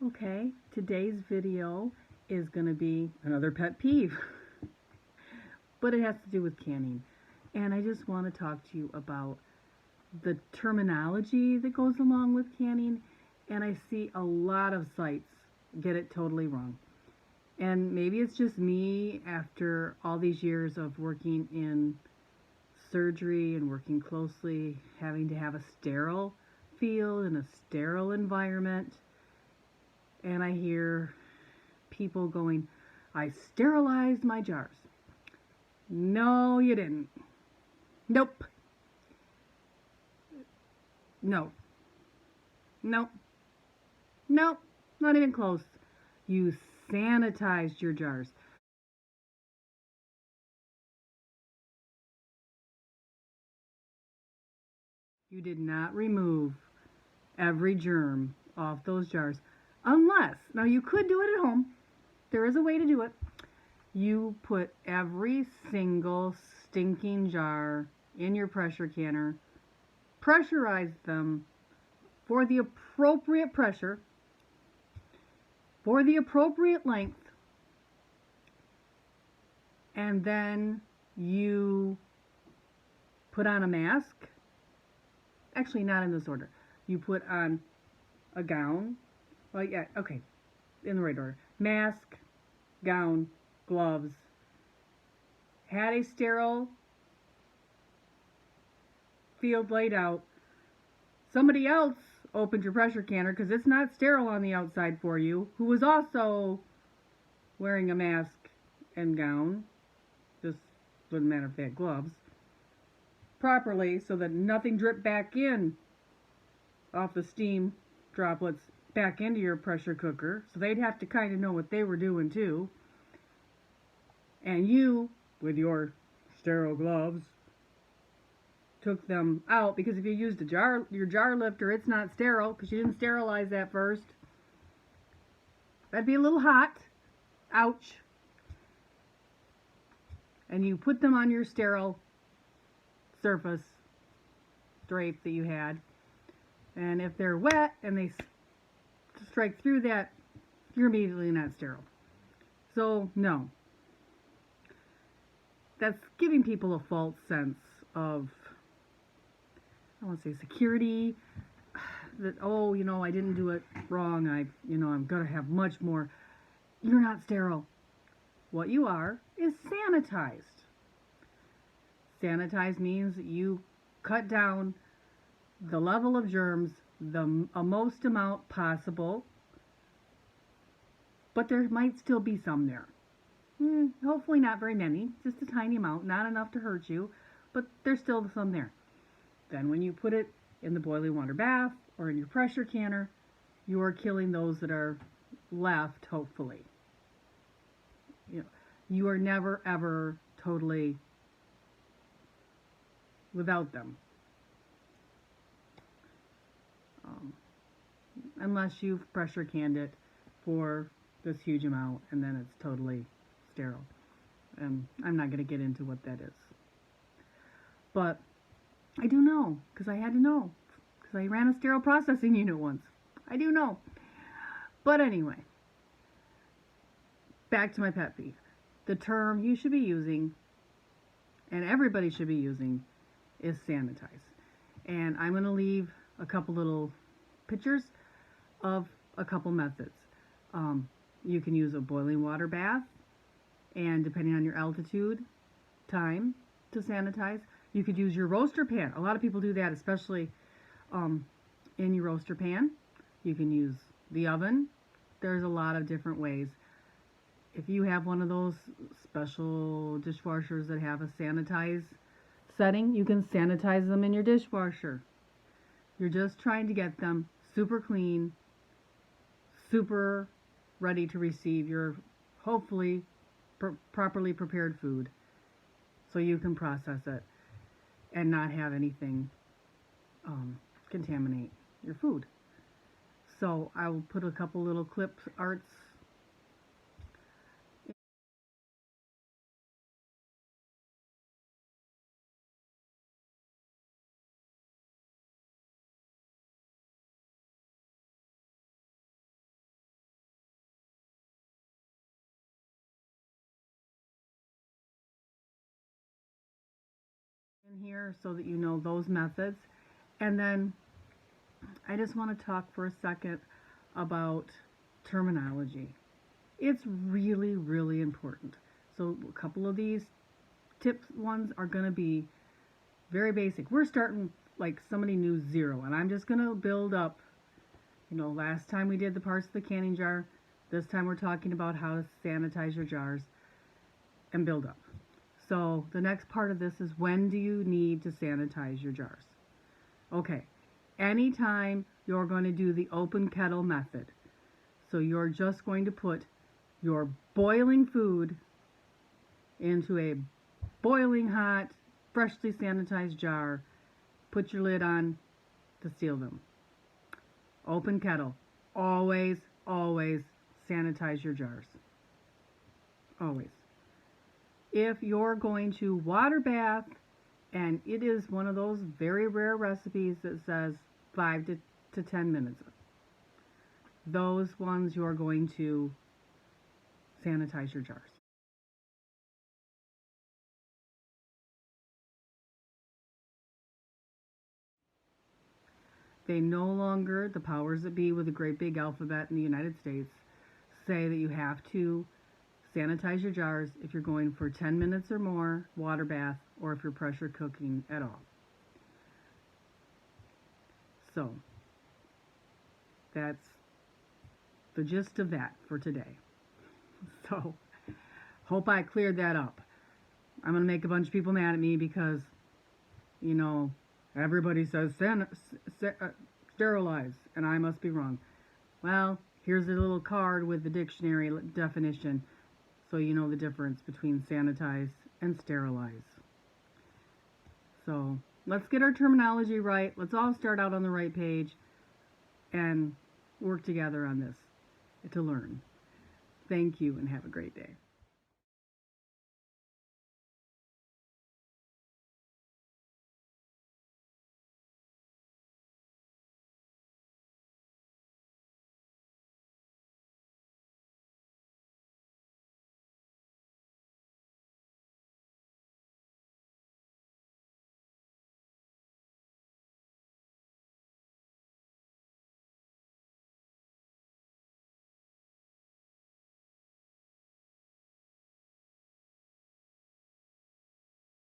Okay, today's video is going to be another pet peeve, but it has to do with canning. And I just want to talk to you about the terminology that goes along with canning. And I see a lot of sites get it totally wrong. And maybe it's just me after all these years of working in surgery and working closely, having to have a sterile field and a sterile environment. And I hear people going, I sterilized my jars. No, you didn't. Nope. No. Nope. Nope. Not even close. You sanitized your jars. You did not remove every germ off those jars. Unless, now you could do it at home. There is a way to do it. You put every single stinking jar in your pressure canner, pressurize them for the appropriate pressure, for the appropriate length, and then you put on a mask. Actually, not in this order. You put on a gown. Well, yeah, okay, in the right order. Mask, gown, gloves. Had a sterile field laid out. Somebody else opened your pressure canner because it's not sterile on the outside for you, who was also wearing a mask and gown. Just doesn't matter if they had gloves. Properly so that nothing dripped back in off the steam droplets back into your pressure cooker. So they'd have to kind of know what they were doing too. And you, with your sterile gloves, took them out, because if you used your jar lifter, it's not sterile because you didn't sterilize that first. That'd be a little hot. Ouch. And you put them on your sterile surface drape that you had, and if they're wet and they strike through that, you're immediately not sterile. So no, that's giving people a false sense of, I want to say, security, that, oh, I didn't do it wrong, I'm gonna have much more. You're not sterile. What you are is sanitized. Sanitize means that you cut down the level of germs the most amount possible, but there might still be some there. Hopefully not very many, just a tiny amount, not enough to hurt you, but there's still some there. Then when you put it in the boiling water bath or in your pressure canner, you are killing those that are left, hopefully. You are never ever totally without them, unless you've pressure canned it for this huge amount and then it's totally sterile. I'm not going to get into what that is, but I do know, because I had to know, because I ran a sterile processing unit once. I do know. But anyway, back to my pet peeve. The term you should be using, and everybody should be using, is sanitize. And I'm going to leave a couple little pictures of a couple methods. You can use a boiling water bath, and depending on your altitude, time to sanitize. You could use your roaster pan. A lot of people do that, especially in your roaster pan. You can use the oven. There's a lot of different ways. If you have one of those special dishwashers that have a sanitize setting, you can sanitize them in your dishwasher. You're just trying to get them super clean, super ready to receive your hopefully properly prepared food, so you can process it and not have anything contaminate your food. So I will put a couple little clip arts here so that you know those methods. And then I just want to talk for a second about terminology. It's really, really important. So a couple of these tips ones are going to be very basic. We're starting like somebody knew zero, and I'm just going to build up. You know, last time we did the parts of the canning jar. This time we're talking about how to sanitize your jars and build up. So the next part of this is, when do you need to sanitize your jars? Okay, anytime you're going to do the open kettle method. So you're just going to put your boiling food into a boiling hot, freshly sanitized jar. Put your lid on to seal them. Open kettle. Always, always sanitize your jars. Always. If you're going to water bath, and it is one of those very rare recipes that says 5 to 10 minutes, those ones you're going to sanitize your jars. They no longer, the powers that be with a great big alphabet in the United States, say that you have to sanitize your jars if you're going for 10 minutes or more water bath, or if you're pressure cooking at all. So that's the gist of that for today. So hope I cleared that up. I'm going to make a bunch of people mad at me because, you know, everybody says sterilize, and I must be wrong. Well, here's a little card with the dictionary definition, so you know the difference between sanitize and sterilize. So let's get our terminology right. Let's all start out on the right page and work together on this to learn. Thank you and have a great day.